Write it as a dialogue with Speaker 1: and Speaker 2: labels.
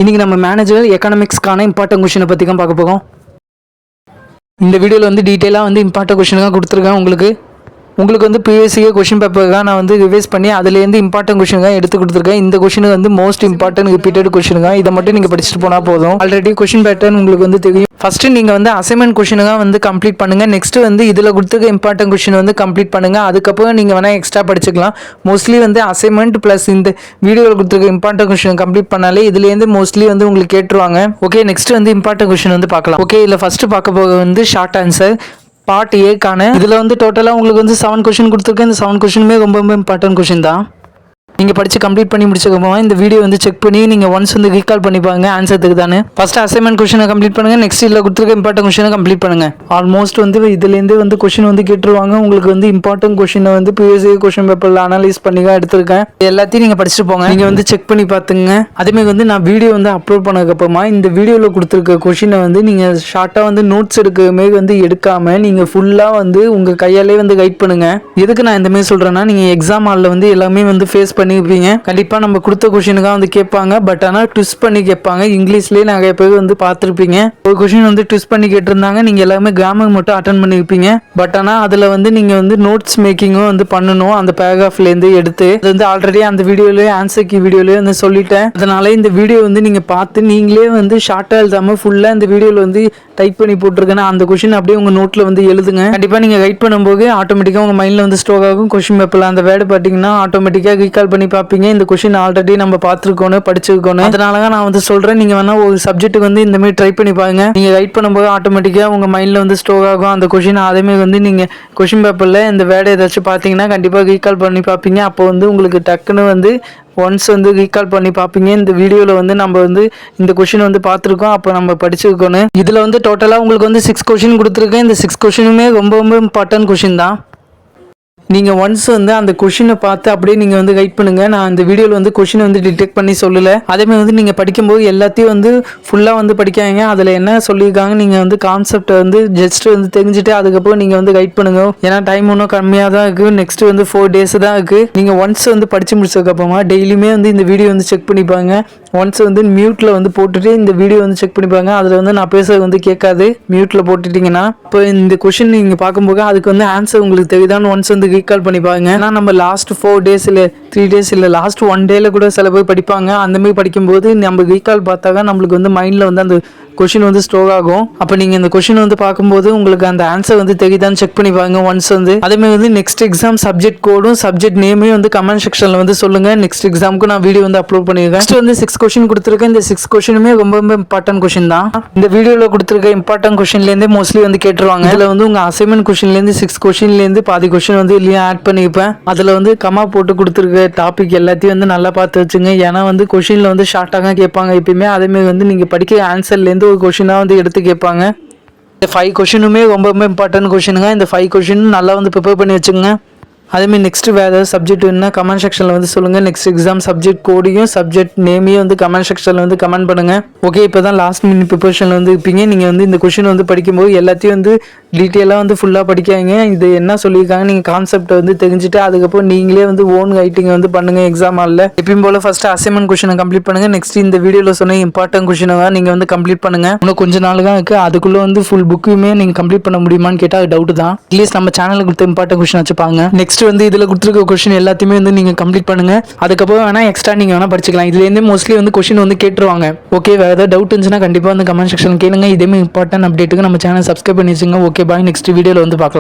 Speaker 1: இன்றைக்கி நம்ம manager எக்கனாமிக்ஸ்க்கான important கொஷினை பற்றி தான் பார்க்க போகிறோம். இந்த வீடியோவில் வந்து டீட்டெயிலாக வந்து இம்பார்ட்டன்ட் கொஷினாக கொடுத்துருக்கேன். உங்களுக்கு வந்து பிஎஸ்சிஏ கொஷின் பேப்பர் தான் நான் வந்து ரிவைஸ் பண்ணி அதுலேருந்து இம்பார்ட்டன்ட் கொஷின் தான் எடுத்து கொடுத்துருக்கேன். இந்த கொஷின் வந்து மோஸ்ட் இம்பார்ட்டன்ட் ரிப்பீட்டட் கொஷின் தான். இதை மட்டும் நீங்கள் படிச்சுட்டு போனால் போதும். ஆல்ரெடி கொஷின் பேட்டர்ன் உங்களுக்கு வந்து தெரியும். ஃபஸ்ட்டு நீங்கள் வந்து அசைன்மெண்ட் கொஷினாக வந்து கம்ப்ளீட் பண்ணுங்கள். நெக்ஸ்ட்டு வந்து இதில் கொடுத்துருக்க இம்பார்ட்டன்ட் கொஷின் வந்து கம்ப்ளீட் பண்ணுங்கள். அதுக்கப்புறம் நீங்கள் வேணால் எக்ஸ்ட்ரா படிச்சுக்கலாம். மோஸ்ட்லி வந்து அசைன்மெண்ட் ப்ளஸ் இந்த வீடியோவில் கொடுத்துருக்க இம்பார்ட்டன்ட் கொஷின் கம்ப்ளீட் பண்ணாலே இதுலேருந்து மோஸ்ட்லி வந்து உங்களுக்கு கேட்டுருவாங்க. ஓகே, நெக்ஸ்ட் வந்து இம்பார்ட்டன்ட் கொஷின் வந்து பார்க்கலாம். ஓகே, இதில் ஃபஸ்ட்டு பார்க்க போக வந்து ஷார்ட் ஆன்சர் பார்ட் ஏக்கான. இதில் வந்து டோட்டலாக உங்களுக்கு வந்து 7 கொஷின் கொடுத்துருக்கேன். இந்த 7 கொஷினுமே ரொம்ப இம்பார்ட்டன்ட் கொஷின் தான். நீங்கள் படித்து கம்ப்ளீட் பண்ணி முடிச்சக்கப்புறமா இந்த வீடியோ வந்து செக் பண்ணி நீங்கள் ஒன்ஸ் வந்து ரீகால் பண்ணி பாருங்க ஆன்சருக்கு தானே. ஃபஸ்ட்டு அசைன்மெண்ட் கொஷினை கம்ப்ளீட் பண்ணுங்கள். நெக்ஸ்ட் இதில் கொடுத்துருக்க இம்பார்ட்டன்ட் கொஷினை கம்ப்ளீட் பண்ணுங்கள். ஆல்மோஸ்ட் வந்து இதுலேருந்து வந்து கொஷின் வந்து கேட்டுருவாங்க. உங்களுக்கு வந்து இம்பார்ட்டன்ட் கொஷினை வந்து பிஎஸ்சி கொஷின் பேப்பரில் அனலைஸ் பண்ணி தான் எடுத்திருக்கேன். எல்லாத்தையும் நீங்கள் படிச்சுட்டு போங்க. நீங்கள் வந்து செக் பண்ணி பார்த்துங்க. அதேமாதிரி வந்து நான் வீடியோ வந்து அப்லோட் பண்ணதுக்கப்புறமா இந்த வீடியோவில் கொடுத்துருக்க கொஷினை வந்து நீங்கள் ஷார்ட்டாக வந்து நோட்ஸ் எடுக்கமே வந்து எடுக்காமல் நீங்கள் ஃபுல்லாக வந்து உங்கள் கையாலே வந்து கைட் பண்ணுங்கள். எதுக்கு நான் இந்தமாதிரி சொல்கிறேன்னா, நீங்கள் எக்ஸாம் ஹாலில் வந்து எல்லாமே வந்து ஃபேஸ் பண்ணியிருப்பீங்க. கண்டிப்பாக நம்ம கொடுத்த கொஷினுக்காக வந்து கேட்பாங்க. பட் ஆனால் ட்விஸ்ட் பண்ணி கேட்பாங்க. இங்கிலீஷ்லேயே நிறைய பேர் வந்து பார்த்துருப்பீங்க. ஒரு கொஷின் வந்து ட்விஸ்ட் பண்ணி கேட்டிருந்தாங்க. நீங்கள் எல்லாமே கிராமர் மட்டும் அட்டன் பண்ணியிருப்பீங்க. பட் ஆனால் அதில் வந்து நீங்கள் வந்து நோட்ஸ் மேக்கிங்கும் வந்து பண்ணணும். அந்த பேராகிராஃப்லேருந்து எடுத்து அது வந்து ஆல்ரெடி அந்த வீடியோலேயே ஆன்சர் கீ வீடியோலேயே வந்து சொல்லிட்டேன். அதனால இந்த வீடியோ வந்து நீங்கள் பார்த்து நீங்களே வந்து ஷார்ட்டாக எழுதாமல் ஃபுல்லாக இந்த வீடியோவில் வந்து டைப் பண்ணி போட்டிருக்கேன்னா அந்த கொஷின் அப்படியே உங்கள் நோட்டில் வந்து எழுதுங்க. கண்டிப்பாக நீங்கள் ரைட் பண்ணும்போது ஆட்டோமேட்டிக்காக உங்கள் மைண்டில் வந்து ஸ்டோர் ஆகும். கொஷின் பேப்பரில் அந்த வேர்டு பார்த்தீங்கன்னா ஆட்டோமேட்டிக்காக ரீகால் பண்ணி பார்ப்பீங்க. இந்த கொஷின் ஆல்ரெடி நம்ம பார்த்துருக்கோம், படிச்சிருக்கோம். அதனால தான் நான் வந்து சொல்கிறேன், நீங்கள் வேணால் ஒரு சப்ஜெக்ட்டுக்கு வந்து இந்த மாதிரி ட்ரை பண்ணி பாருங்க. நீங்கள் ரைட் பண்ணும்போது ஆட்டோமேட்டிக்காக உங்கள் மைண்டில் வந்து ஸ்டோர் ஆகும் அந்த கொஷின். அதேமாதிரி வந்து நீங்கள் கொஷின் பேப்பரில் இந்த வேர்டு ஏதாச்சும் பார்த்தீங்கன்னா கண்டிப்பாக ரீகால் பண்ணி பார்ப்பீங்க. அப்போ வந்து உங்களுக்கு டக்குன்னு வந்து ஒன்ஸ் வந்து ரீகால் பண்ணி பார்ப்பீங்க. இந்த வீடியோவில் வந்து நம்ம வந்து இந்த கொஷின் வந்து பார்த்துருக்கோம், அப்போ நம்ம படிச்சிருக்கோன்னு. இதில் வந்து டோட்டலாக உங்களுக்கு வந்து 6 கொஷின் கொடுத்துருக்கேன். இந்த 6 கொஷினுமே ரொம்ப இம்பார்ட்டன்ட் கொஷின் தான். நீங்கள் ஒன்ஸ் வந்து அந்த கொஷினை பார்த்து அப்படியே நீங்கள் வந்து கைட் பண்ணுங்கள். நான் இந்த வீடியோவில் வந்து கொஷினை வந்து டிடெக்ட் பண்ணி சொல்லலை. அதேமாதிரி வந்து நீங்கள் படிக்கும்போது எல்லாத்தையும் வந்து ஃபுல்லாக வந்து படிக்காங்க. அதில் என்ன சொல்லியிருக்காங்க நீங்கள் வந்து கான்செப்டை வந்து ஜஸ்ட் வந்து தெரிஞ்சுட்டு அதுக்கப்புறம் நீங்கள் வந்து கைட் பண்ணுங்க. ஏன்னா டைம் இன்னும் கம்மியாக தான் இருக்குது. நெக்ஸ்ட் வந்து 4 days தான் இருக்குது. நீங்கள் ஒன்ஸ் வந்து படித்து முடிச்சதுக்கப்புறமா டெய்லியுமே வந்து இந்த வீடியோ வந்து செக் பண்ணிப்பாங்க. ஒன்ஸ் வந்து மியூட்டில் வந்து போட்டுட்டு இந்த வீடியோ வந்து செக் பண்ணிப்பாங்க. அதில் வந்து நான் பேசுறது வந்து கேட்காது. மியூட்டில் போட்டுட்டிங்கன்னா இப்போ இந்த கொஷின் நீங்கள் பார்க்கும்போது அதுக்கு வந்து ஆன்சர் உங்களுக்கு தெரியுதான்னு ஒன்ஸ் வந்து ரீகால் பண்ணி பாருங்க. ஏன்னா நம்ம லாஸ்ட் 4 days இல்லை 3 days இல்லை லாஸ்ட் 1 day கூட சில பேர் படிப்பாங்க. அந்த மாதிரி படிக்கும்போது நம்ம ரீகால் பார்த்தாங்க நம்மளுக்கு வந்து மைண்டில் வந்து அந்த கொஷின் வந்து ஸ்டோர் ஆகும். அப்போ நீங்கள் இந்த கொஷின் வந்து பார்க்கும்போது உங்களுக்கு அந்த ஆன்சர் வந்து தெரியுதான்னு செக் பண்ணி பாருங்க ஒன்ஸ் வந்து. அதேமாதிரி வந்து நெக்ஸ்ட் எக்ஸாம் சப்ஜெக்ட் கோடும் சப்ஜெக்ட் நேமையும் வந்து கமெண்ட் செக்ஷனில் வந்து சொல்லுங்கள். நெக்ஸ்ட் எக்ஸாமுக்கு நான் வீடியோ வந்து அப்லோட் பண்ணியிருக்கேன். நெக்ஸ்ட் வந்து 6 கொஷின் கொடுத்துருக்கேன். இந்த 6 கொஷினுமே ரொம்ப இம்பார்ட்டன்ட் கொஷின் தான். இந்த வீடியோவில் கொடுத்துருக்க இம்பார்ட்டன்ட் கொஷின்லேருந்தே மோஸ்ட்லி வந்து கேட்டுருவாங்க. இதில் வந்து உங்கள் அசைன்மெண்ட் கொஷின்லேருந்து 6 கொஷின்லேருந்து பாதி கொஷின் வந்து இல்லையா ஆட் பண்ணியிருப்பேன். அதில் வந்து கமா போட்டு கொடுத்துருக்க டாபிக் எல்லாத்தையும் வந்து நல்லா பார்த்து வச்சுங்க. ஏன்னா வந்து கொஷினில் வந்து ஷார்ட்டாக கேட்பாங்க எப்பயுமே. அதேமாதிரி வந்து நீங்கள் படிக்கிற ஆன்சர்லேருந்து ஒரு கொஷினாக வந்து எடுத்து கேட்பாங்க. இந்த 5 கொஷினுமே ரொம்ப இம்பார்ட்டன்ட் கொஷினுங்க. இந்த 5 கொஷின் நல்லா வந்து ப்ரிப்பேர் பண்ணி வச்சுங்க. அதேமாதிரி நெக்ஸ்ட் வேறு ஏதாவது சப்ஜெக்ட் வேணுன்னா கமெண்ட் செக்ஷனில் வந்து சொல்லுங்கள். நெக்ஸ்ட் எக்ஸாம் சப்ஜெக்ட் கோடையும் சப்ஜெக்ட் நேமையும் வந்து கமெண்ட் செக்ஷனில் வந்து கமெண்ட் பண்ணுங்கள். ஓகே, இப்போ தான் லாஸ்ட் மினிட் ப்ரிப்பரேஷனில் வந்து இருப்பீங்க. நீங்கள் வந்து இந்த கொஷின் வந்து படிக்கும்போது எல்லாத்தையும் வந்து டீட்டெயிலாக வந்து ஃபுல்லாக படிக்காங்க. இது என்ன சொல்லியிருக்காங்க நீங்கள் கான்செப்டை வந்து தெரிஞ்சுட்டு அதுக்கப்புறம் நீங்களே வந்து ஓன் ரைட்டிங்கை வந்து பண்ணுங்கள் எக்ஸாம் ஹாலில். எப்பயும் போல் ஃபஸ்ட்டு அசைன்மெண்ட் கொஷினை கம்ப்ளீட் பண்ணுங்கள். நெக்ஸ்ட் இந்த வீடியோவில் சொன்ன இம்பார்ட்டன்ட் கொஷினாக நீங்கள் வந்து கம்ப்ளீட் பண்ணுங்கள். இன்னும் கொஞ்சம் நாள் தான் இருக்குது. அதுக்குள்ளே வந்து ஃபுல் புக்குமே நீங்கள் கம்ப்ளீட் பண்ண முடியுமான்னு கேட்டால் அது டவுட் தான். அட்லீஸ்ட் நம்ம சேனலுக்கு கொடுத்த இம்பார்ட்டன்ட் கொஷின் வச்சுப்பாங்க. நெக்ஸ்ட் வந்து இதில் கொடுத்துருக்க கொஷின் எல்லாத்தையுமே வந்து நீங்கள் கம்ப்ளீட் பண்ணுங்கள். அதுக்கப்புறம் வேணால் எக்ஸ்ட்ரா நீங்கள் வேணால் படிச்சிக்கலாம். இதுலேருந்து மோஸ்ட்லி வந்து கொஷின் வந்து கேட்டுருவாங்க. ஓகே, வேறு ஏதாவது டவுட் இருந்துச்சுன்னா கண்டிப்பாக வந்து கமெண்ட் செக்ஷன் கேளுங்க. இதேமாதிரி இம்பார்ட்டன்ட் அப்டேட்டுக்கு நம்ம சேனல் சப்ஸ்கிரைப் பண்ணி வச்சுங்க. ஓகே, பாய். நெக்ஸ்ட் வீடியோவில் வந்து பார்க்கலாம்.